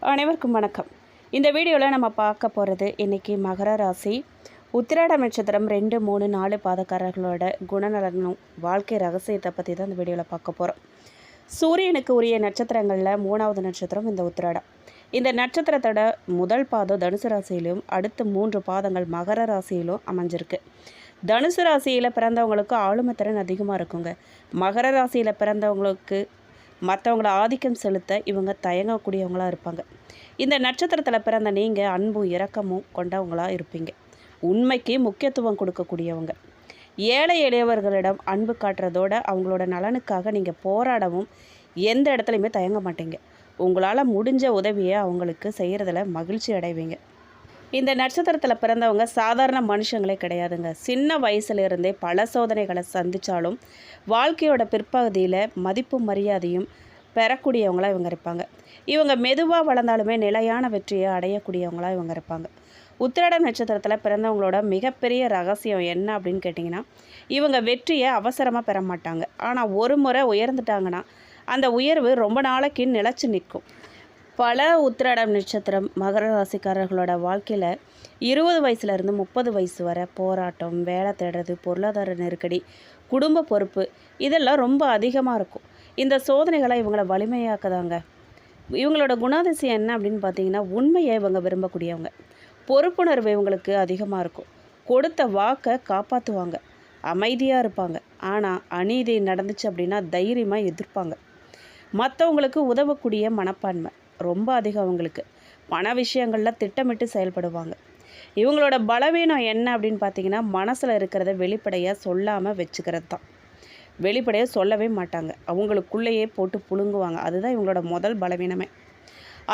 அனைவருக்கும் வணக்கம். இந்த வீடியோவில் நம்ம பார்க்க போகிறது இன்றைக்கி மகர ராசி உத்திராட நட்சத்திரம் 2, 3, 4 பாதக்காரர்களோட குணநலனும் வாழ்க்கை ரகசியத்தை பற்றி தான் இந்த வீடியோவில் பார்க்க போகிறோம். சூரியனுக்கு உரிய நட்சத்திரங்களில் 3வது நட்சத்திரம் இந்த உத்திராடம். இந்த நட்சத்திரத்தோட முதல் பாதம் தனுசு ராசியிலும் அடுத்த 3 பாதங்கள் மகர ராசியிலும் அமைஞ்சிருக்கு. தனுசு ராசியில் பிறந்தவங்களுக்கு ஆளுமைத்திறன் அதிகமாக இருக்குங்க. மகர ராசியில் பிறந்தவங்களுக்கு மற்றவங்கள ஆதிக்கம் செலுத்த இவங்க தயங்கக்கூடியவங்களாக இருப்பாங்க. இந்த நட்சத்திரத்தில் பிறந்த நீங்கள் அன்பும் இரக்கமும் கொண்டவங்களாக இருப்பீங்க. உண்மைக்கு முக்கியத்துவம் கொடுக்கக்கூடியவங்க. ஏழை எளியவர்களிடம் அன்பு காட்டுறதோட அவங்களோட நலனுக்காக நீங்கள் போராடவும் எந்த இடத்துலையுமே தயங்க மாட்டீங்க. உங்களால் முடிஞ்ச உதவியை அவங்களுக்கு செய்கிறதுல மகிழ்ச்சி அடைவீங்க. இந்த நட்சத்திரத்தில் பிறந்தவங்க சாதாரண மனுஷங்களே கிடையாதுங்க. சின்ன வயசுலேருந்தே பல சோதனைகளை சந்தித்தாலும் வாழ்க்கையோட பிற்பகுதியில் மதிப்பும் மரியாதையும் பெறக்கூடியவங்களாக இவங்க இருப்பாங்க. இவங்க மெதுவாக வளர்ந்தாலுமே நிலையான வெற்றியை அடையக்கூடியவங்களாக இவங்க இருப்பாங்க. உத்திராட நட்சத்திரத்தில் பிறந்தவங்களோட மிகப்பெரிய ரகசியம் என்ன அப்படின்னு கேட்டிங்கன்னா, இவங்க வெற்றியை அவசரமாக பெற மாட்டாங்க. ஆனால் ஒரு முறை உயர்ந்துட்டாங்கன்னா அந்த உயர்வு ரொம்ப நாளைக்கு நிலச்சி நிற்கும். பல உத்திராடம் நட்சத்திரம் மகர ராசிக்காரர்களோட வாழ்க்கையில் 20 வயசுலேருந்து 30 வயசு வரை போராட்டம், வேலை தேடுறது, பொருளாதார நெருக்கடி, குடும்ப பொறுப்பு இதெல்லாம் ரொம்ப அதிகமாக இருக்கும். இந்த சோதனைகளை இவங்களை வலிமையாக்குதாங்க. இவங்களோட குணாதிசயம் என்ன அப்படின்னு பார்த்தீங்கன்னா, உண்மையை இவங்க விரும்பக்கூடியவங்க. பொறுப்புணர்வு இவங்களுக்கு அதிகமாக இருக்கும். கொடுத்த வாக்கை காப்பாற்றுவாங்க. அமைதியாக இருப்பாங்க. ஆனால் அநீதி நடந்துச்சு அப்படின்னா தைரியமாக எதிர்ப்பாங்க. மற்றவங்களுக்கு உதவக்கூடிய மனப்பான்மை ரொம்ப அதிகம் அவங்களுக்கு. பண விஷயங்களில் திட்டமிட்டு செயல்படுவாங்க. இவங்களோட பலவீனம் என்ன அப்படின்னு பார்த்தீங்கன்னா, மனசில் இருக்கிறத வெளிப்படையாக சொல்லாமல் வச்சுக்கிறது தான். வெளிப்படையாக சொல்லவே மாட்டாங்க. அவங்களுக்குள்ளேயே போட்டு புழுங்குவாங்க. அதுதான் இவங்களோட முதல் பலவீனமே.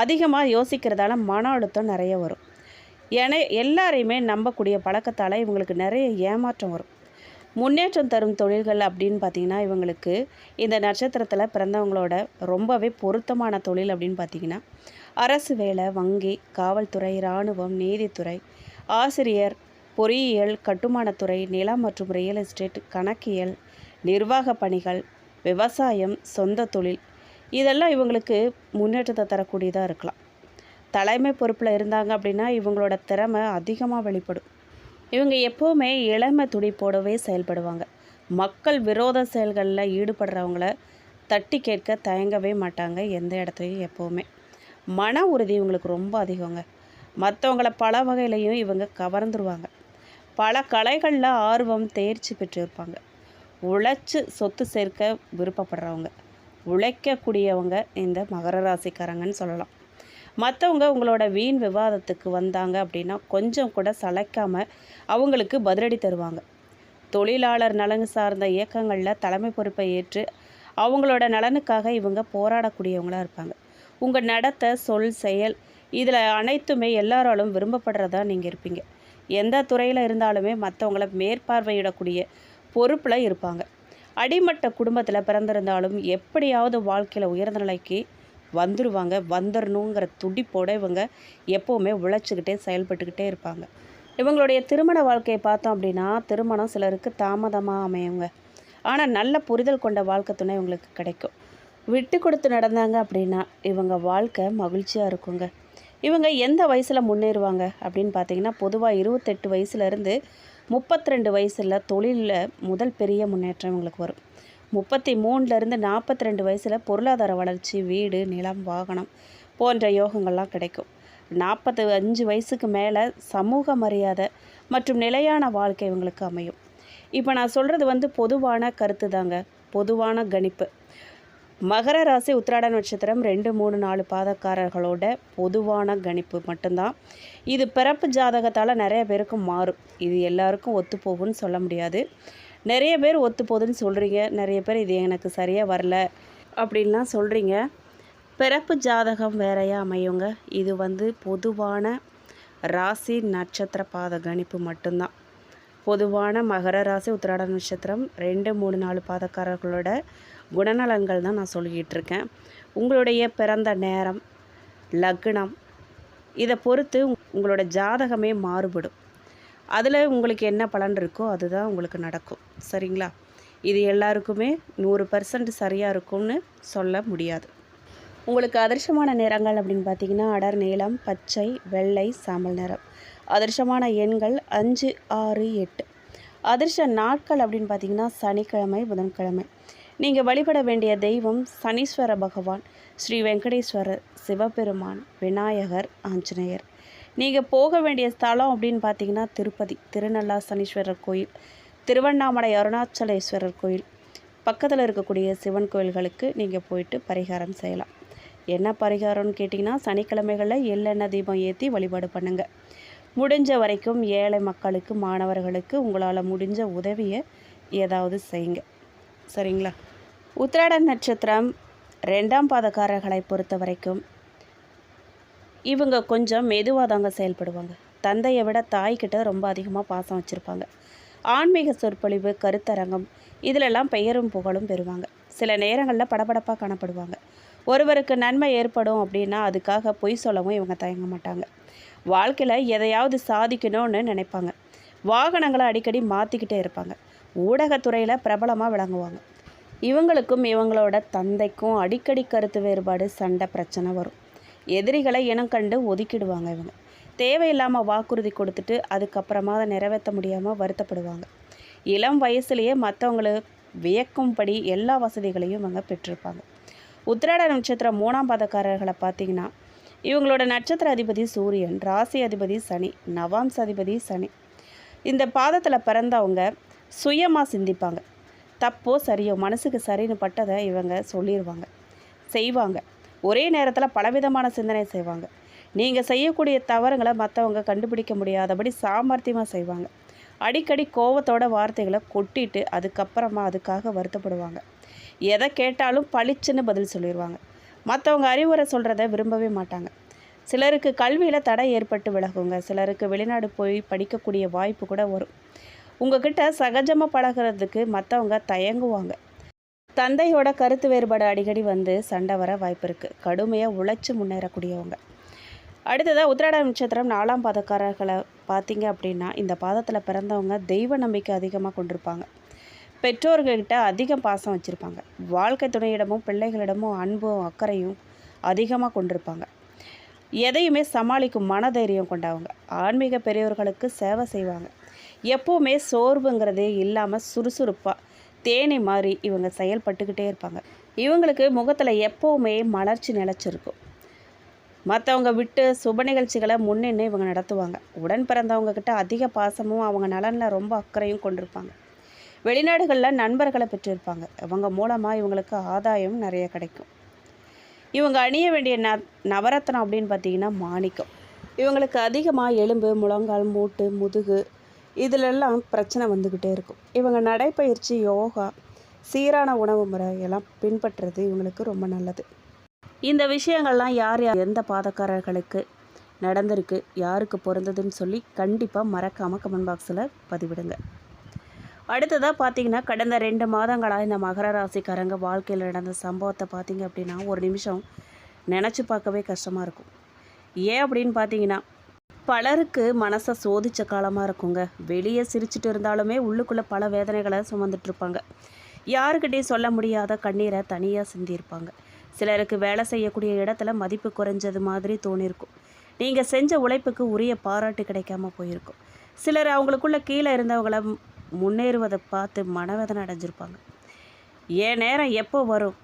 அதிகமாக யோசிக்கிறதால மன அழுத்தம் நிறைய வரும். ஏன்னா எல்லாரையுமே நம்பக்கூடிய பழக்கத்தால் இவங்களுக்கு நிறைய ஏமாற்றம் வரும். முன்னேற்றம் தரும் தொழில்கள் அப்படின்னு பார்த்திங்கன்னா, இவங்களுக்கு இந்த நட்சத்திரத்தில் பிறந்தவங்களோட ரொம்பவே பொருத்தமான தொழில் அப்படின்னு பார்த்திங்கன்னா, அரசு வேலை, வங்கி, காவல்துறை, இராணுவம், நீதித்துறை, ஆசிரியர், பொறியியல், கட்டுமானத்துறை, நிலம் மற்றும் ரியல் எஸ்டேட், கணக்கியல், நிர்வாக பணிகள், விவசாயம், சொந்த தொழில் இதெல்லாம் இவங்களுக்கு முன்னேற்றத்தை தரக்கூடியதாக இருக்கலாம். தலைமை பொறுப்பில் இருந்தாங்க அப்படின்னா இவங்களோட திறமை அதிகமாக வெளிப்படும். இவங்க எப்போவுமே இளமை துடிப்போடவே செயல்படுவாங்க. மக்கள் விரோத செயல்களில் ஈடுபடுறவங்கள தட்டி கேட்க தயங்கவே மாட்டாங்க எந்த இடத்துலையும். எப்போவுமே மன உறுதி இவங்களுக்கு ரொம்ப அதிகங்க. மற்றவங்கள பல வகையிலையும் இவங்க கவர்ந்துருவாங்க. பல கலைகளில் ஆர்வம், தேர்ச்சி பெற்றிருப்பாங்க. உழைச்சி சொத்து சேர்க்க விருப்பப்படுறவங்க, உழைக்கக்கூடியவங்க இந்த மகர ராசிக்காரங்கன்னு சொல்லலாம். மற்றவங்க உங்களோட வீண் விவாதத்துக்கு வந்தாங்க அப்படின்னா கொஞ்சம் கூட சளைக்காமல் அவங்களுக்கு பதிலடி தருவாங்க. தொழிலாளர் நலன் சார்ந்த இயக்கங்களில் தலைமை பொறுப்பை ஏற்று அவங்களோட நலனுக்காக இவங்க போராடக்கூடியவங்களாக இருப்பாங்க. உங்கள் நடத்தை, சொல், செயல் இதில் அனைத்துமே எல்லாராலும் விரும்பப்படுறதா நீங்கள் இருப்பீங்க. எந்த துறையில் இருந்தாலுமே மற்றவங்கள மேற்பார்வையிடக்கூடிய பொறுப்பில் இருப்பாங்க. அடிமட்ட குடும்பத்தில் பிறந்திருந்தாலும் எப்படியாவது வாழ்க்கையில் உயர்ந்த நிலைக்கு வந்துடணுங்கிற துடிப்போட இவங்க எப்போவுமே உழைச்சிக்கிட்டே செயல்பட்டுக்கிட்டே இருப்பாங்க. இவங்களுடைய திருமண வாழ்க்கையை பார்த்தோம் அப்படின்னா, திருமணம் சிலருக்கு தாமதமாக அமையுங்க. ஆனால் நல்ல புரிதல் கொண்ட வாழ்க்கை துணை இவங்களுக்கு கிடைக்கும். விட்டு கொடுத்து நடந்தாங்க அப்படின்னா இவங்க வாழ்க்கை மகிழ்ச்சியாக இருக்குங்க. இவங்க எந்த வயசில் முன்னேறுவாங்க அப்படின்னு பார்த்தீங்கன்னா, பொதுவாக 28 வயசுலேருந்து 32 வயசில் தொழிலில் முதல் பெரிய முன்னேற்றம் இவங்களுக்கு வரும். 33லேருந்து 42 வயசில் பொருளாதார வளர்ச்சி, வீடு, நிலம், வாகனம் போன்ற யோகங்கள்லாம் கிடைக்கும். 45 வயசுக்கு மேலே சமூக மரியாதை மற்றும் நிலையான வாழ்க்கை இவங்களுக்கு அமையும். இப்போ நான் சொல்கிறது பொதுவான கருத்து தாங்க, பொதுவான கணிப்பு. மகர ராசி உத்திராட நட்சத்திரம் 2, 3, 4 பாதக்காரர்களோட பொதுவான கணிப்பு மட்டும்தான். இது பிறப்பு ஜாதகத்தால் நிறைய பேருக்கு மாறும். இது எல்லாருக்கும் ஒத்துப்போகும்னு சொல்ல முடியாது. நிறைய பேர் ஒத்து போகுதுன்னு சொல்கிறீங்க. நிறைய பேர் இது எனக்கு சரியாக வரல அப்படின்லாம் சொல்கிறீங்க. பிறப்பு ஜாதகம் வேறையாக அமையுங்க. இது பொதுவான ராசி நட்சத்திர பாத கணிப்பு மட்டும்தான். பொதுவான மகர ராசி உத்திராட நட்சத்திரம் 2, 3, 4 பாதக்காரர்களோட குணநலன்கள் தான் நான் சொல்லிக்கிட்டு இருக்கேன். உங்களுடைய பிறந்த நேரம், லக்னம் இதை பொறுத்து உங்களோட ஜாதகமே மாறுபடும். அதில் உங்களுக்கு என்ன பலன் இருக்கோ அதுதான் உங்களுக்கு நடக்கும். சரிங்களா? இது எல்லாருக்குமே 100% சரியாக இருக்கும்னு சொல்ல முடியாது. உங்களுக்கு அதிர்ஷ்டமான நிறங்கள் அப்படின்னு பார்த்தீங்கன்னா அடர் நீலம், பச்சை, வெள்ளை, சாம்பல் நிறம். அதிர்ஷ்டமான எண்கள் 5, 6, 8. அதிர்ஷ்ட நாட்கள் அப்படின்னு பார்த்தீங்கன்னா சனிக்கிழமை, புதன்கிழமை. நீங்கள் வழிபட வேண்டிய தெய்வம் சனீஸ்வர பகவான், ஸ்ரீ வெங்கடேஸ்வரர், சிவபெருமான், விநாயகர், ஆஞ்சநேயர். நீங்கள் போக வேண்டிய ஸ்தலம் அப்படின்னு பார்த்தீங்கன்னா திருப்பதி, திருநள்ளா சனீஸ்வரர் கோயில், திருவண்ணாமலை அருணாச்சலேஸ்வரர் கோயில், பக்கத்தில் இருக்கக்கூடிய சிவன் கோயில்களுக்கு நீங்கள் போயிட்டு பரிகாரம் செய்யலாம். என்ன பரிகாரம்னு கேட்டிங்கன்னா, சனிக்கிழமைகளில் எள்ளெண்ணெய் தீபம் ஏற்றி வழிபாடு பண்ணுங்கள். முடிஞ்ச வரைக்கும் ஏழை மக்களுக்கு, மாணவர்களுக்கு உங்களால் முடிஞ்ச உதவியை ஏதாவது செய்யுங்க. சரிங்களா? உத்திராட நட்சத்திரம் 2ஆம் பாதக்காரர்களை பொறுத்த வரைக்கும் இவங்க கொஞ்சம் மெதுவாக தாங்க செயல்படுவாங்க. தந்தையை விட தாய்கிட்ட ரொம்ப அதிகமாக பாசம் வச்சுருப்பாங்க. ஆன்மீக சொற்பொழிவு, கருத்தரங்கம் இதிலெல்லாம் பெயரும் புகழும் பெறுவாங்க. சில நேரங்களில் படபடப்பாக காணப்படுவாங்க. ஒருவருக்கு நன்மை ஏற்படும் அப்படின்னா அதுக்காக பொய் சொல்லவும் இவங்க தயங்க மாட்டாங்க. வாழ்க்கையில் எதையாவது சாதிக்கணும்னு நினைப்பாங்க. வாகனங்களை அடிக்கடி மாற்றிக்கிட்டே இருப்பாங்க. ஊடகத்துறையில் பிரபலமாக விளங்குவாங்க. இவங்களுக்கும் இவங்களோட தந்தைக்கும் அடிக்கடி கருத்து வேறுபாடு, சண்டை, பிரச்சனை வரும். எதிரிகளை இனம் கண்டு ஒதுக்கிடுவாங்க. இவங்க தேவையில்லாமல் வாக்குறுதி கொடுத்துட்டு அதுக்கப்புறமா அதை நிறைவேற்ற முடியாமல் வருத்தப்படுவாங்க. இளம் வயசுலேயே மற்றவங்களை வியக்கும்படி எல்லா வசதிகளையும் இவங்க பெற்றிருப்பாங்க. உத்திராட நட்சத்திரம் 3ஆம் பாதக்காரர்களை பார்த்தீங்கன்னா இவங்களோட நட்சத்திர அதிபதி சூரியன், ராசி அதிபதி சனி, நவாம்ச அதிபதி சனி. இந்த பாதத்தில் பிறந்தவங்க சுயமாக சிந்திப்பாங்க. தப்போ சரியோ மனசுக்கு சரின்னு பட்டதை இவங்க சொல்லிடுவாங்க, செய்வாங்க. ஒரே நேரத்தில் பலவிதமான சிந்தனை செய்வாங்க. நீங்கள் செய்யக்கூடிய தவறுங்களை மற்றவங்க கண்டுபிடிக்க முடியாதபடி சாமர்த்தியமாக செய்வாங்க. அடிக்கடி கோபத்தோட வார்த்தைகளை கொட்டிட்டு அதுக்கப்புறமா அதுக்காக வருத்தப்படுவாங்க. எதை கேட்டாலும் பளிச்சுன்னு பதில் சொல்லிடுவாங்க. மற்றவங்க அறிவுரை சொல்கிறத விரும்பவே மாட்டாங்க. சிலருக்கு கல்வியில் தடை ஏற்பட்டு விலகுங்க. சிலருக்கு வெளிநாடு போய் படிக்கக்கூடிய வாய்ப்பு கூட வரும். உங்ககிட்ட சகஜமாக பழகிறதுக்கு மற்றவங்க தயங்குவாங்க. தந்தையோட கருத்து வேறுபாடு அடிக்கடி வந்து சண்டை வர வாய்ப்பு இருக்குது. கடுமையாக உழைச்சி முன்னேறக்கூடியவங்க. அடுத்ததாக உத்திராட நட்சத்திரம் 4ஆம் பாதக்காரர்களை பார்த்தீங்க அப்படின்னா இந்த பாதத்தில் பிறந்தவங்க தெய்வ நம்பிக்கை அதிகமாக கொண்டிருப்பாங்க. பெற்றோர்கள்கிட்ட அதிகம் பாசம் வச்சுருப்பாங்க. வாழ்க்கை துணையிடமும் பிள்ளைகளிடமும் அன்பும் அக்கறையும் அதிகமாக கொண்டிருப்பாங்க. எதையுமே சமாளிக்கும் மனதைரியம் கொண்டவங்க. ஆன்மீக பெரியவர்களுக்கு சேவை செய்வாங்க. எப்போவுமே சோர்வுங்கிறதே இல்லாமல் சுறுசுறுப்பாக தேனி மாதிரி இவங்க செயல்பட்டுக்கிட்டே இருப்பாங்க. இவங்களுக்கு முகத்தில் எப்போவுமே மலர்ச்சி நிலச்சிருக்கும். மற்றவங்க விட்டு சுப நிகழ்ச்சிகளை முன்னின்று இவங்க நடத்துவாங்க. உடன் பிறந்தவங்க கிட்ட அதிக பாசமும் அவங்க நலனில் ரொம்ப அக்கறையும் கொண்டிருப்பாங்க. வெளிநாடுகளில் நண்பர்களை பெற்றிருப்பாங்க. இவங்க மூலமாக இவங்களுக்கு ஆதாயம் நிறைய கிடைக்கும். இவங்க அணிய வேண்டிய நவரத்னம் அப்படின்னு பார்த்தீங்கன்னா மாணிக்கம். இவங்களுக்கு அதிகமாக எலும்பு, முழங்கால், மூட்டு, முதுகு இதிலெல்லாம் பிரச்சனை வந்துக்கிட்டே இருக்கும். இவங்க நடைப்பயிற்சி, யோகா, சீரான உணவு முறை எல்லாம் பின்பற்றுறது இவங்களுக்கு ரொம்ப நல்லது. இந்த விஷயங்கள்லாம் யார் எந்த பாதக்காரர்களுக்கு நடந்திருக்கு, யாருக்கு பொருந்ததுன்னு சொல்லி கண்டிப்பாக மறக்காமல் கமெண்ட் பாக்ஸில் பதிவிடுங்க. அடுத்ததாக பார்த்தீங்கன்னா கடந்த 2 மாதங்களாக இந்த மகர ராசிக்காரங்க வாழ்க்கையில் நடந்த சம்பவத்தை பார்த்தீங்க அப்படின்னா ஒரு நிமிஷம் நினச்சி பார்க்கவே கஷ்டமாக இருக்கும். ஏன் அப்படின்னு பார்த்தீங்கன்னா பலருக்கு மனசை சோதித்த காலமாக இருக்குங்க. வெளியே சிரிச்சிட்டு இருந்தாலுமே உள்ளுக்குள்ளே பல வேதனைகளை சுமந்துட்டுருப்பாங்க. யாருக்கிட்டையும் சொல்ல முடியாத கண்ணீரை தனியாக சிந்தியிருப்பாங்க. சிலருக்கு வேலை செய்யக்கூடிய இடத்துல மதிப்பு குறைஞ்சது மாதிரி தோணியிருக்கும். நீங்கள் செஞ்ச உழைப்புக்கு உரிய பாராட்டு கிடைக்காம போயிருக்கும். சிலர் அவங்களுக்குள்ள கீழே இருந்தவங்கள முன்னேறுவதை பார்த்து மனவேதனை அடைஞ்சிருப்பாங்க. என் நேரம் எப்போ வரும்,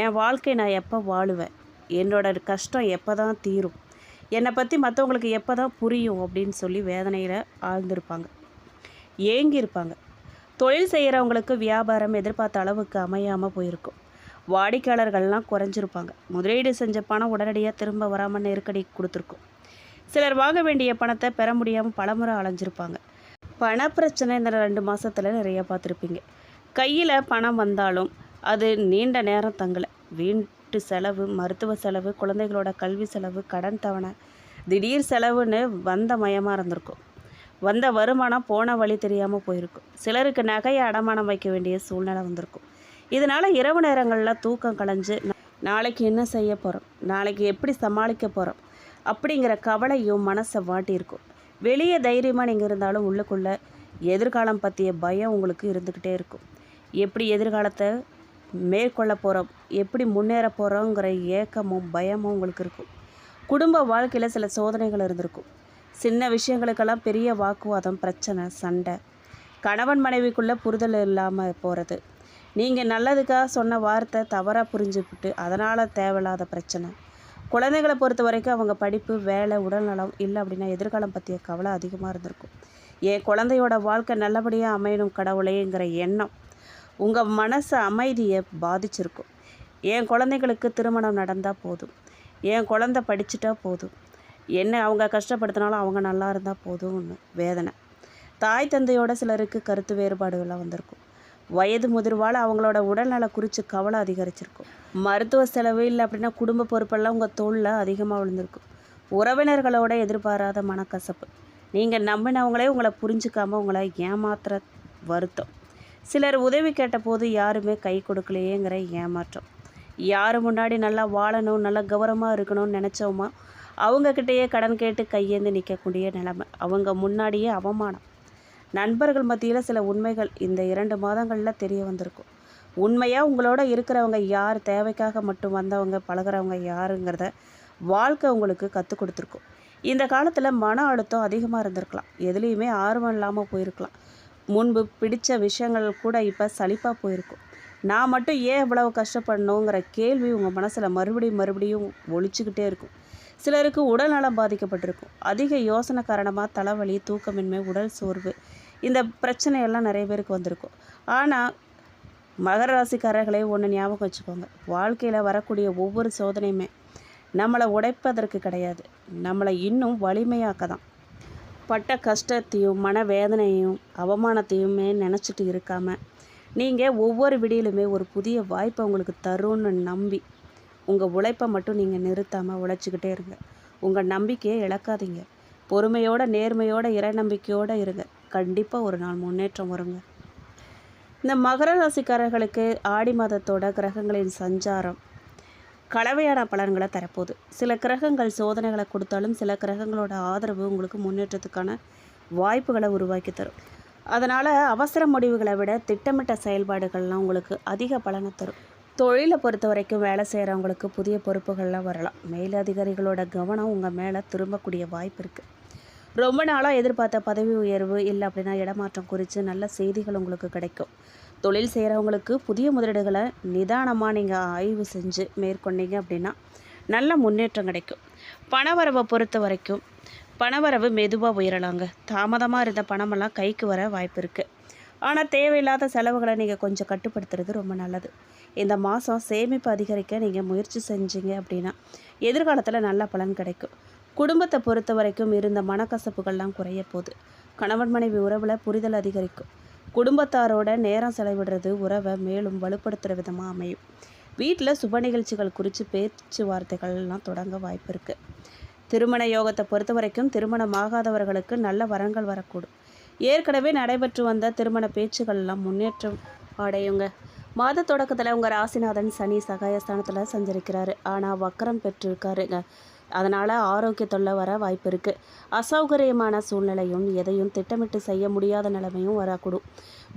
என் வாழ்க்கை நான் எப்போ வாழுவேன், என்னோட கஷ்டம் எப்போ தான் தீரும், என்னை பற்றி மற்றவங்களுக்கு எப்போ தான் புரியும் அப்படின்னு சொல்லி வேதனையில் ஆழ்ந்திருப்பாங்க, ஏங்கியிருப்பாங்க. தொழில் செய்கிறவங்களுக்கு வியாபாரம் எதிர்பார்த்த அளவுக்கு அமையாமல் போயிருக்கும். வாடிக்கையாளர்கள்லாம் குறைஞ்சிருப்பாங்க. முதலீடு செஞ்ச பணம் உடனடியாக திரும்ப வராமல் நெருக்கடி கொடுத்துருக்கும். சிலர் வாங்க வேண்டிய பணத்தை பெற முடியாமல் பலமுறை அலைஞ்சிருப்பாங்க. பணப்பிரச்சனை இந்த 2 மாதத்தில் நிறைய பார்த்துருப்பீங்க. கையில் பணம் வந்தாலும் அது நீண்ட நேரம் தங்கலை. வீட்டு செலவு, மருத்துவ செலவு, குழந்தைகளோட கல்வி செலவு, கடன் தவணை, திடீர் செலவுன்னு வந்த மயமாக இருந்திருக்கும். வந்த வருமானம் போன வழி தெரியாமல் போயிருக்கும். சிலருக்கு நகையை அடமானம் வைக்க வேண்டிய சூழ்நிலை வந்திருக்கும். இதனால் இரவு நேரங்களில் தூக்கம் கலைஞ்சு நாளைக்கு என்ன செய்ய போகிறோம், நாளைக்கு எப்படி சமாளிக்க போகிறோம் அப்படிங்கிற கவலையும் மனசை வாட்டியிருக்கும். வெளியே தைரியமாக நீங்கள் இருந்தாலும் உள்ளுக்குள்ளே எதிர்காலம் பற்றிய பயம் உங்களுக்கு இருந்துக்கிட்டே இருக்கும். எப்படி எதிர்காலத்தை மேற்கொள்ள போகிறோம், எப்படி முன்னேற போகிறோங்கிற ஏக்கமும் பயமும் உங்களுக்கு இருக்கும். குடும்ப வாழ்க்கையில் சில சோதனைகள் இருந்திருக்கும். சின்ன விஷயங்களுக்கெல்லாம் பெரிய வாக்குவாதம், பிரச்சனை, சண்டை, கணவன் மனைவிக்குள்ளே புரிதல் இல்லாமல் போகிறது, நீங்கள் நல்லதுக்காக சொன்ன வார்த்தை தவறாக புரிஞ்சுக்கிட்டு அதனால் தேவையில்லாத பிரச்சனை. குழந்தைகளை பொறுத்த வரைக்கும் அவங்க படிப்பு, வேலை, உடல்நலம் இல்லை அப்படின்னா எதிர்காலம் பற்றிய கவலை அதிகமாக இருந்திருக்கும். என் குழந்தையோட வாழ்க்கை நல்லபடியாக அமையணும் கடவுளேங்கிற எண்ணம் உங்கள் மனசு அமைதியை பாதிச்சிருக்கும். என் குழந்தைகளுக்கு திருமணம் நடந்தால் போதும், என் குழந்தை படிச்சுட்டா போதும், என்ன அவங்க கஷ்டப்படுத்தினாலும் அவங்க நல்லா இருந்தால் போதும்னு வேதனை. தாய் தந்தையோட சிலருக்கு கருத்து வேறுபாடுகள்லாம் வந்திருக்கும். வயது முதிர்வால் அவங்களோட உடல்நலை குறித்து கவலை அதிகரிச்சிருக்கும். மருத்துவ செலவு இல்லை அப்படின்னா குடும்ப பொறுப்பெல்லாம் உங்கள் தோளில் அதிகமாக விழுந்திருக்கும். உறவினர்களோட எதிர்பாராத மனக்கசப்பு, நீங்கள் நம்பினவங்களே உங்களை புரிஞ்சிக்காமல் உங்களை ஏமாத்துற வருத்தம். சிலர் உதவி கேட்ட போது யாருமே கை கொடுக்கலையேங்கிற ஏமாற்றம். யார் முன்னாடி நல்லா வாழணும், நல்லா கௌரவமாக இருக்கணும்னு நினச்சோமா அவங்கக்கிட்டேயே கடன் கேட்டு கையேந்து நிற்கக்கூடிய நிலைமை, அவங்க முன்னாடியே அவமானம். நண்பர்கள் மத்தியில் சில உண்மைகள் இந்த 2 மாதங்களில் தெரிய வந்திருக்கும். உண்மையாக உங்களோட இருக்கிறவங்க யார், தேவைக்காக மட்டும் வந்தவங்க, பழகிறவங்க யாருங்கிறத வாழ்க்கை உங்களுக்கு கற்றுக் கொடுத்துருக்கும். இந்த காலத்தில் மன அழுத்தம் அதிகமாக இருந்திருக்கலாம், எதுலேயுமே ஆர்வம் இல்லாமல் போயிருக்கலாம். முன்பு பிடித்த விஷயங்கள் கூட இப்போ சலிப்பாக போயிருக்கும். நான் மட்டும் ஏன் இவ்வளவு கஷ்டப்படணுங்கிற கேள்வி உங்கள் மனசில் மறுபடியும் ஒழிச்சுக்கிட்டே இருக்கும். சிலருக்கு உடல் நலம் பாதிக்கப்பட்டிருக்கும். அதிக யோசனை காரணமாக தலைவலி, தூக்கமின்மை, உடல் சோர்வு, இந்த பிரச்சனையெல்லாம் நிறைய பேருக்கு வந்திருக்கும். ஆனால் மகர ராசிக்காரர்களே ஒன்று ஞாபகம் வச்சுக்கோங்க, வாழ்க்கையில் வரக்கூடிய ஒவ்வொரு சோதனையுமே நம்மளை உடைப்பதற்கு கிடையாது, நம்மளை இன்னும் வலிமையாக்க தான். பட்ட கஷ்டத்தையும் மனவேதனையும் அவமானத்தையுமே நினச்சிட்டு இருக்காமல் நீங்கள் ஒவ்வொரு விடியிலுமே ஒரு புதிய வாய்ப்பை உங்களுக்கு தரும்னு நம்பி உங்கள் உழைப்பை மட்டும் நீங்கள் நிறுத்தாமல் உழைச்சிக்கிட்டே இருங்க. உங்கள் நம்பிக்கையை இழக்காதீங்க. பொறுமையோட, நேர்மையோட, இறை நம்பிக்கையோடு இருங்க. கண்டிப்பாக ஒரு நாள் முன்னேற்றம் வருங்க. இந்த மகர ராசிக்காரர்களுக்கு ஆடி மாதத்தோட கிரகங்களின் சஞ்சாரம் கலவையான பலன்களை தரப்போகுது. சில கிரகங்கள் சோதனைகளை கொடுத்தாலும் சில கிரகங்களோட ஆதரவு உங்களுக்கு முன்னேற்றத்துக்கான வாய்ப்புகளை உருவாக்கி தரும். அதனால் அவசர முடிவுகளை விட திட்டமிட்ட செயல்பாடுகள்லாம் உங்களுக்கு அதிக பலனை தரும். தொழிலை பொறுத்த வரைக்கும் வேலை செய்கிறவங்களுக்கு புதிய பொறுப்புகள்லாம் வரலாம். மேலதிகாரிகளோட கவனம் உங்கள் மேலே திரும்பக்கூடிய வாய்ப்பு இருக்குது. ரொம்ப நாளாக எதிர்பார்த்த பதவி உயர்வு இல்லை அப்படின்னா இடமாற்றம் குறித்து நல்ல செய்திகள் உங்களுக்கு கிடைக்கும். தொழில் செய்கிறவங்களுக்கு புதிய முதலீடுகளை நிதானமாக நீங்கள் ஆய்வு செஞ்சு மேற்கொண்டீங்க அப்படின்னா நல்ல முன்னேற்றம் கிடைக்கும். பணவரவை பொறுத்த வரைக்கும் பணவரவு மெதுவாக உயரலாங்க. தாமதமாக இருந்த பணமெல்லாம் கைக்கு வர வாய்ப்பு இருக்குது. ஆனால் தேவையில்லாத செலவுகளை நீங்கள் கொஞ்சம் கட்டுப்படுத்துறது ரொம்ப நல்லது. இந்த மாதம் சேமிப்பு அதிகரிக்க நீங்கள் முயற்சி செஞ்சீங்க அப்படின்னா எதிர்காலத்தில் நல்ல பலன் கிடைக்கும். குடும்பத்தை பொறுத்த வரைக்கும் இருந்த மனக்கசப்புகள்லாம் குறைய போகுது. கணவன் மனைவி உறவில் புரிதல் அதிகரிக்கும். குடும்பத்தாரோட நேரம் செலவிடுறது உறவை மேலும் வலுப்படுத்துகிற விதமாக அமையும். வீட்டில் சுப நிகழ்ச்சிகள் குறித்து பேச்சுவார்த்தைகள்லாம் தொடங்க வாய்ப்பு இருக்குது. திருமண யோகத்தை பொறுத்த வரைக்கும் திருமணமாகாதவர்களுக்கு நல்ல வரங்கள் வரக்கூடும். ஏற்கனவே நடைபெற்று வந்த திருமண பேச்சுகள்லாம் முன்னேற்றம் அடையுங்க. மாத தொடக்கத்தில் உங்கள் ராசிநாதன் சனி சகாயஸ்தானத்தில் சஞ்சரிக்கிறாரு. ஆனால் வக்கரம் பெற்றிருக்காருங்க. அதனால் ஆரோக்கிய தொல்லை வர வாய்ப்பு இருக்குது. அசௌகரியமான சூழ்நிலையும் எதையும் திட்டமிட்டு செய்ய முடியாத நிலைமையும் வரக்கூடும்.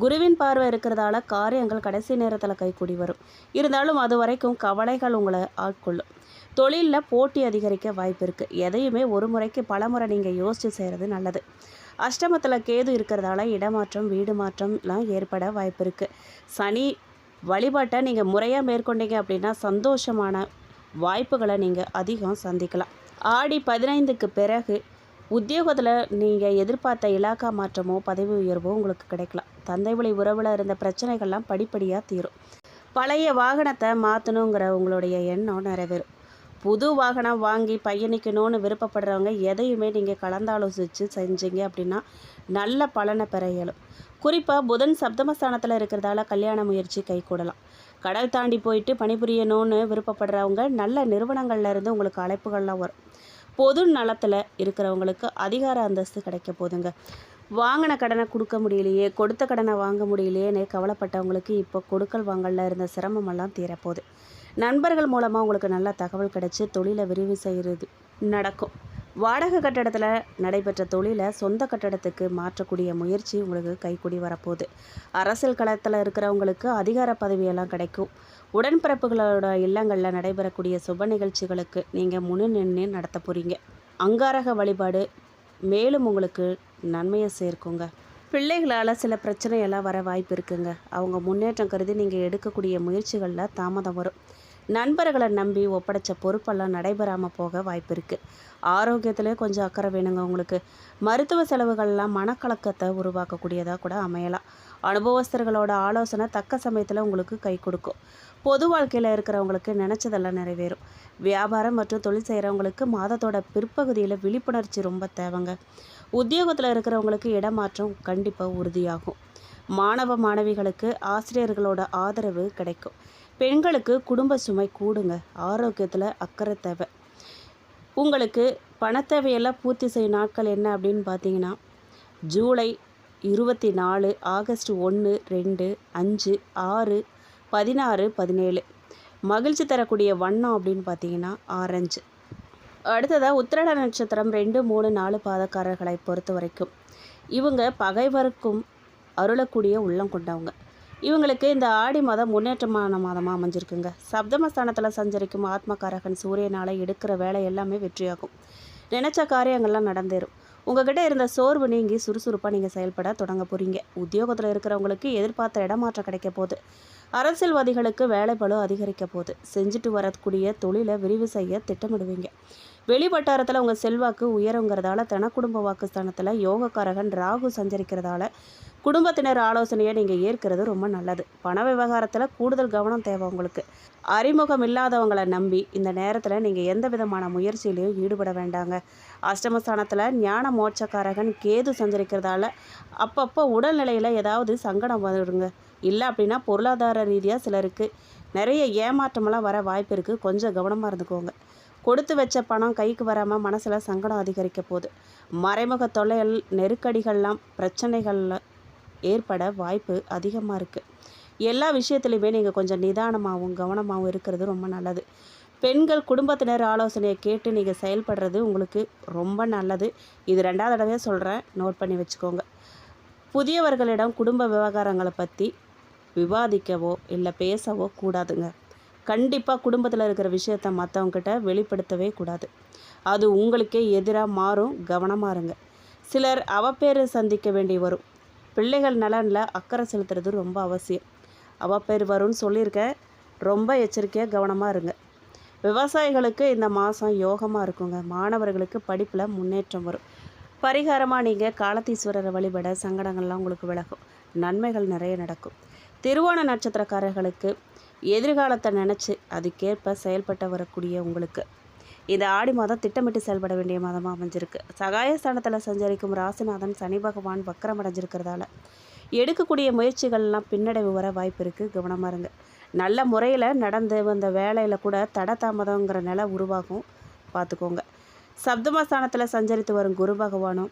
குருவின் பார்வை இருக்கிறதால காரியங்கள் கடைசி நேரத்தில் கைக்கூடி வரும். இருந்தாலும் அது வரைக்கும் கவலைகள் உங்களை ஆட்கொள்ளும். தொழிலில் போட்டி அதிகரிக்க வாய்ப்பு இருக்குது. எதையுமே ஒரு முறைக்கு பல முறை நீங்கள் யோசித்து செய்கிறது நல்லது. அஷ்டமத்தில் கேது இருக்கிறதால இடமாற்றம், வீடு மாற்றம்லாம் ஏற்பட வாய்ப்பு இருக்குது. சனி வழிபாட்டை நீங்கள் முறையாக மேற்கொண்டீங்க அப்படின்னா சந்தோஷமான வாய்ப்புகளை நீங்கள் அதிகம் சந்திக்கலாம். ஆடி 15க்கு பிறகு உத்தியோகத்தில் நீங்கள் எதிர்பார்த்த இலாக்கா மாற்றமோ பதவி உயர்வோ உங்களுக்கு கிடைக்கலாம். தந்தை வழி உறவில் இருந்த பிரச்சனைகள்லாம் படிப்படியாக தீரும். பழைய வாகனத்தை மாற்றணுங்கிற உங்களுடைய எண்ணம் நிறைவேறும். புது வாகனம் வாங்கி பயணிக்கணும்னு விருப்பப்படுறவங்க எதையுமே நீங்கள் கலந்தாலோசித்து செஞ்சீங்க அப்படின்னா நல்ல பலனை பெற இயலும். குறிப்பாக புதன் சப்தமஸ்தானத்தில் இருக்கிறதால கல்யாண முயற்சி கைகூடலாம். கடல் தாண்டி போயிட்டு பணிபுரியணும்னு விருப்பப்படுறவங்க நல்ல நிறுவனங்கள்ல இருந்து உங்களுக்கு அழைப்புகள்லாம் வரும். பொது நலத்தில் இருக்கிறவங்களுக்கு அதிகார அந்தஸ்து கிடைக்க போதுங்க. வாங்கின கடனை கொடுக்க முடியலையே, கொடுத்த கடனை வாங்க முடியலையேன்னு கவலைப்பட்டவங்களுக்கு இப்போ கொடுக்கல் வாங்கலில் இருந்த சிரமமெல்லாம் தீரப்போகுது. நண்பர்கள் மூலமாக உங்களுக்கு நல்ல தகவல் கிடைச்சி தொழிலை விரிவு செய்கிறது நடக்கும். வாடகை கட்டடத்தில் நடைபெற்ற தொழிலை சொந்த கட்டடத்துக்கு மாற்றக்கூடிய முயற்சி உங்களுக்கு கைக்கூடி வரப்போகுது. அரசியல் களத்தில் இருக்கிறவங்களுக்கு அதிகார பதவியெல்லாம் கிடைக்கும். உடன்பிறப்புகளோட இல்லங்களில் நடைபெறக்கூடிய சுப நிகழ்ச்சிகளுக்கு நீங்கள் முன்னின்று நடத்த போகிறீங்க. அங்காரக வழிபாடு மேலும் உங்களுக்கு நன்மையை சேர்க்குங்க. பிள்ளைகளால் சில பிரச்சனையெல்லாம் வர வாய்ப்பு இருக்குங்க. அவங்க முன்னேற்றம் கருதி நீங்கள் எடுக்கக்கூடிய முயற்சிகளில் தாமதம் வரும். நண்பர்களை நம்பி ஒப்படைச்ச பொறுப்பெல்லாம் நடைபெறாமல் போக வாய்ப்பு இருக்குது. ஆரோக்கியத்திலே கொஞ்சம் அக்கறை வேணுங்க உங்களுக்கு. மருத்துவ செலவுகள்லாம் மனக்கலக்கத்தை உருவாக்கக்கூடியதாக கூட அமையலாம். அனுபவஸ்தர்களோட ஆலோசனை தக்க சமயத்தில் உங்களுக்கு கை கொடுக்கும். பொது வாழ்க்கையில் இருக்கிறவங்களுக்கு நினச்சதெல்லாம் நிறைவேறும். வியாபாரம் மற்றும் தொழில் செய்கிறவங்களுக்கு மாதத்தோட பிற்பகுதியில் விழிப்புணர்ச்சி ரொம்ப தேவைங்க. உத்தியோகத்தில் இருக்கிறவங்களுக்கு இடமாற்றம் கண்டிப்பாக உறுதியாகும். மாணவ மாணவிகளுக்கு ஆசிரியர்களோட ஆதரவு கிடைக்கும். பெண்களுக்கு குடும்ப சுமை கூடுங்க. ஆரோக்கியத்தில் அக்கறை தேவை. உங்களுக்கு பணத்தேவையெல்லாம் பூர்த்தி செய்யும் நாட்கள் என்ன அப்படின்னு பார்த்தீங்கன்னா, ஜூலை 24, ஆகஸ்ட் 1, 2, 5, 6, 16, 17. மகிழ்ச்சி தரக்கூடிய வண்ணம் அப்படின்னு பார்த்தீங்கன்னா ஆரஞ்சு. அடுத்ததாக உத்திராட நட்சத்திரம் 2, 3, 4 பாதக்காரர்களை பொறுத்த வரைக்கும் இவங்க பகைவருக்கும் அருளக்கூடிய உள்ளம் கொண்டவங்க. இவங்களுக்கு இந்த ஆடி மாதம் முன்னேற்றமான மாதமாக அமைஞ்சிருக்குங்க. சப்தமஸ்தானத்தில் சஞ்சரிக்கும் ஆத்மகாரகன் சூரியனால் எடுக்கிற வேலை எல்லாமே வெற்றியாகும். நினச்ச காரியங்கள்லாம் நடந்தேறும். உங்ககிட்ட இருந்த சோர்வு நீங்கி சுறுசுறுப்பாக நீங்கள் செயல்பட தொடங்க போகிறீங்க. உத்தியோகத்தில் இருக்கிறவங்களுக்கு எதிர்பார்த்த இடமாற்றம் கிடைக்க போகுது. அரசியல்வாதிகளுக்கு வேலைப்பளு அதிகரிக்க போகுது. செஞ்சுட்டு வரக்கூடிய தொழிலை விரிவு செய்ய திட்டமிடுவீங்க. வெளி வட்டாரத்தில் உங்கள் செல்வாக்கு உயருங்கிறதால தனக்குடும்ப வாக்குஸ்தானத்தில் யோகக்காரகன் ராகு சஞ்சரிக்கிறதால குடும்பத்தினர் ஆலோசனையை நீங்கள் ஏற்கிறது ரொம்ப நல்லது. பண விவகாரத்தில் கூடுதல் கவனம் தேவை உங்களுக்கு. அறிமுகம் இல்லாதவங்களை நம்பி இந்த நேரத்தில் நீங்கள் எந்த விதமான முயற்சியிலையும் ஈடுபட வேண்டாங்க. அஷ்டமஸ்தானத்தில் ஞான மோட்சக்காரகன் கேது சஞ்சரிக்கிறதால அப்பப்போ உடல்நிலையில் ஏதாவது சங்கடம் வருங்க. இல்லை அப்படின்னா பொருளாதார ரீதியாக சிலருக்கு நிறைய ஏமாற்றமெல்லாம் வர வாய்ப்பு இருக்குது. கொஞ்சம் கவனமாக இருந்துக்கோங்க. கொடுத்து வச்ச பணம் கைக்கு வராமல் மனசில் சங்கடம் அதிகரிக்க போகுது. மறைமுக தொல்லைகள் நெருக்கடிகள்லாம் பிரச்சனைகளில் ஏற்பட வாய்ப்பு அதிகமாக இருக்குது. எல்லா விஷயத்துலையுமே நீங்கள் கொஞ்சம் நிதானமாகவும் கவனமாகவும் இருக்கிறது ரொம்ப நல்லது. பெண்கள் குடும்பத்தினர் ஆலோசனையை கேட்டு நீங்கள் செயல்படுறது உங்களுக்கு ரொம்ப நல்லது. இது 2வது தடவையாக சொல்கிறேன், நோட் பண்ணி வச்சுக்கோங்க. புதியவர்களிடம் குடும்ப விவகாரங்களை பற்றி விவாதிக்கவோ இல்லை பேசவோ கூடாதுங்க. கண்டிப்பாக குடும்பத்தில் இருக்கிற விஷயத்த மற்றவங்ககிட்ட வெளிப்படுத்தவே கூடாது. அது உங்களுக்கே எதிராக மாறும். கவனமாக இருங்க. சிலர் அவப்பேறு சந்திக்க வேண்டி வரும். பிள்ளைகள் நலனில் அக்கறை செலுத்துறது ரொம்ப அவசியம். அவப்பேறு வரும்னு சொல்லியிருக்கேன். ரொம்ப எச்சரிக்கையாக கவனமாக இருங்க. விவசாயிகளுக்கு இந்த மாதம் யோகமாக இருக்குங்க. மாணவர்களுக்கு படிப்பில் முன்னேற்றம் வரும். பரிகாரமாக நீங்கள் காலத்தீஸ்வரரை வழிபட சங்கடங்கள்லாம் உங்களுக்கு விலகும். நன்மைகள் நிறைய நடக்கும். திருவோண நட்சத்திரக்காரர்களுக்கு எதிர்காலத்தை நினச்சி அதுக்கேற்ப செயல்பட்டு வரக்கூடிய உங்களுக்கு இந்த ஆடி மாதம் திட்டமிட்டு செயல்பட வேண்டிய மாதமாக அமைஞ்சிருக்கு. சகாயஸ்தானத்தில் சஞ்சரிக்கும் ராசிநாதன் சனி பகவான் வக்கரமடைஞ்சிருக்கிறதால எடுக்கக்கூடிய முயற்சிகள்லாம் பின்னடைவு வர வாய்ப்பு இருக்குது. கவனமாக இருங்க. நல்ல முறையில் நடந்து வந்த வேலையில் கூட தட தாமதங்கிற நிலை உருவாகும். பார்த்துக்கோங்க. சப்தமஸ்தானத்தில் சஞ்சரித்து வரும் குரு பகவானும்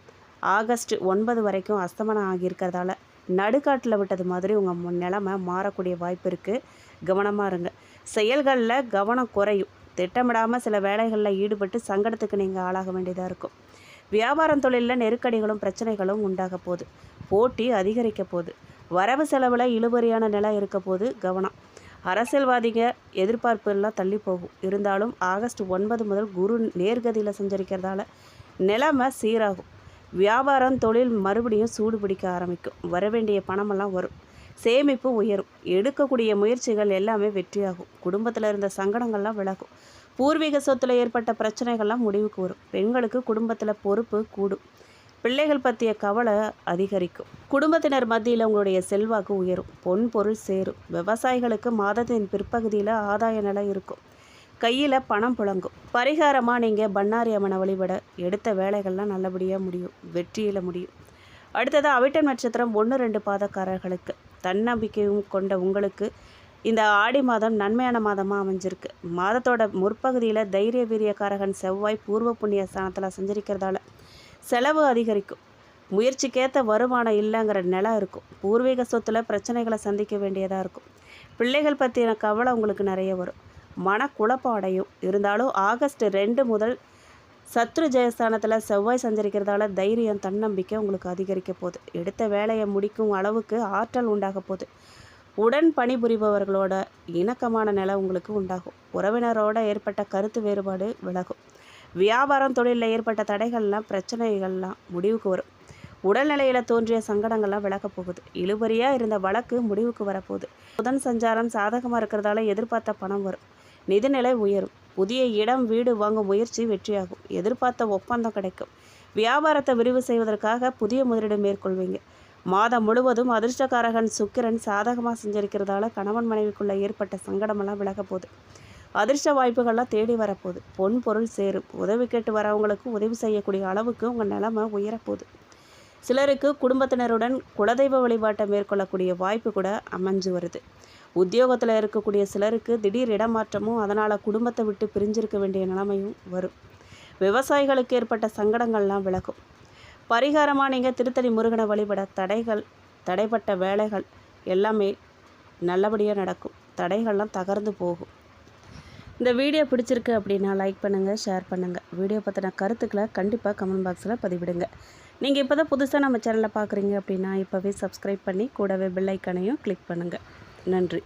ஆகஸ்ட் 9 வரைக்கும் அஸ்தமனம் ஆகியிருக்கிறதால நடுக்காட்டில் விட்டது மாதிரி உங்கள் நிலைமை மாறக்கூடிய வாய்ப்பு இருக்குது. கவனமாக இருங்க. செயல்களில் கவனம் குறையும். திட்டமிடாமல் சில வேலைகளில் ஈடுபட்டு சங்கடத்துக்கு நீங்கள் ஆளாக வேண்டியதாக இருக்கும். வியாபாரம் தொழிலில் நெருக்கடிகளும் பிரச்சனைகளும் உண்டாக போகுது. போட்டி அதிகரிக்க போகுது. வரவு செலவில் இழுபறியான நிலை இருக்க போது. கவனம். அரசியல்வாதிங்க எதிர்பார்ப்பு எல்லாம் தள்ளி போகும். இருந்தாலும் ஆகஸ்ட் 9 முதல் குரு நேர்கதியில் சஞ்சரிக்கிறதால நிலைமை சீராகும். வியாபாரம் தொழில் மறுபடியும் சூடு பிடிக்க ஆரம்பிக்கும். வரவேண்டிய பணமெல்லாம் வரும். சேமிப்பு உயரும். எடுக்கக்கூடிய முயற்சிகள் எல்லாமே வெற்றியாகும். குடும்பத்தில் இருந்த சங்கடங்கள்லாம் விலகும். பூர்வீக சொத்தில் ஏற்பட்ட பிரச்சனைகள்லாம் முடிவுக்கு வரும். பெண்களுக்கு குடும்பத்தில் பொறுப்பு கூடும். பிள்ளைகள் பற்றிய கவலை அதிகரிக்கும். குடும்பத்தினர் மத்தியில் உங்களுடைய செல்வாக்கு உயரும். பொன் பொருள் சேரும். விவசாயிகளுக்கு மாதத்தின் பிற்பகுதியில் ஆதாய நிலை இருக்கும். கையில் பணம் புழங்கும். பரிகாரமாக நீங்கள் பண்ணாரி அம்மனை வழிபட எடுத்த வேலைகள்லாம் நல்லபடியாக முடியும். வெற்றியில் முடியும். அடுத்தது அவிட்டம் நட்சத்திரம் 1, 2 பாதக்காரர்களுக்கு தன்னம்பிக்கையும் கொண்ட உங்களுக்கு இந்த ஆடி மாதம் நன்மையான மாதமாக அமைஞ்சிருக்கு. மாதத்தோட முற்பகுதியில் தைரிய வீரியக்காரகன் செவ்வாய் பூர்வ புண்ணிய ஸ்தானத்தில் சஞ்சரிக்கிறதால செலவு அதிகரிக்கும். முயற்சிக்கேற்ற வருமானம் இல்லைங்கிற நிலை இருக்கும். பூர்வீக சொத்தில் பிரச்சனைகளை சந்திக்க வேண்டியதாக இருக்கும். பிள்ளைகள் பற்றின கவலை உங்களுக்கு நிறைய வரும். மனக்குழப்பம் அடையும். இருந்தாலும் ஆகஸ்ட் 2 முதல் சத்ரு ஜெயஸ்தானத்தில் செவ்வாய் சஞ்சரிக்கிறதால தைரியம் தன்னம்பிக்கை உங்களுக்கு அதிகரிக்க போகுது. எடுத்த வேலையை முடிக்கும் அளவுக்கு ஆற்றல் உண்டாக போகுது. உடன் பணிபுரிபவர்களோட இணக்கமான நிலை உங்களுக்கு உண்டாகும். உறவினரோட ஏற்பட்ட கருத்து வேறுபாடு விலகும். வியாபாரம் தொழிலில் ஏற்பட்ட தடைகள்லாம் பிரச்சனைகள்லாம் முடிவுக்கு வரும். உடல்நிலையில் தோன்றிய சங்கடங்கள்லாம் விலகப் போகுது. இழுபறியாக இருந்த வழக்கு முடிவுக்கு வரப்போகுது. புதன் சஞ்சாரம் சாதகமாக இருக்கிறதால எதிர்பார்த்த பணம் வரும். நிதிநிலை உயரும். புதிய இடம் வீடு வாங்கும் முயற்சி வெற்றியாகும். எதிர்பார்த்த ஒப்பந்தம் கிடைக்கும். வியாபாரத்தை விரிவு செய்வதற்காக புதிய முதலீடு மேற்கொள்வீங்க. மாதம் முழுவதும் அதிர்ஷ்டக்காரகன் சுக்கிரன் சாதகமாக செஞ்சிருக்கிறதால கணவன் மனைவிக்குள்ளே ஏற்பட்ட சங்கடமெல்லாம் விலக போகுது. அதிர்ஷ்ட வாய்ப்புகள்லாம் தேடி வரப்போகுது. பொன் பொருள் சேரும். உதவி கேட்டு வரவங்களுக்கு உதவி செய்யக்கூடிய அளவுக்கு உங்கள் நிலைமை உயரப்போகுது. சிலருக்கு குடும்பத்தினருடன் குலதெய்வ வழிபாட்டை மேற்கொள்ளக்கூடிய வாய்ப்பு கூட அமைஞ்சு வருது. உத்தியோகத்தில் இருக்கக்கூடிய சிலருக்கு திடீர் இடமாற்றமும் அதனால் குடும்பத்தை விட்டு பிரிஞ்சிருக்க வேண்டிய நிலைமையும் வரும். விவசாயிகளுக்கு ஏற்பட்ட சங்கடங்கள்லாம் விலகும். பரிகாரமாக நீங்கள் திருத்தணி முருகனை வழிபட தடைப்பட்ட வேலைகள் எல்லாமே நல்லபடியாக நடக்கும். தடைகள்லாம் தகர்ந்து போகும். இந்த வீடியோ பிடிச்சிருக்கு அப்படின்னா லைக் பண்ணுங்கள், ஷேர் பண்ணுங்கள். வீடியோ பற்றின கருத்துக்களை கண்டிப்பாக கமெண்ட் பாக்ஸில் பதிவிடுங்க. நீங்கள் இப்போ தான் புதுசாக நம்ம சேனலை பார்க்குறீங்க அப்படின்னா இப்போவே சப்ஸ்கிரைப் பண்ணி கூடவே பெல் ஐக்கானையும் கிளிக் பண்ணுங்கள். நன்றி.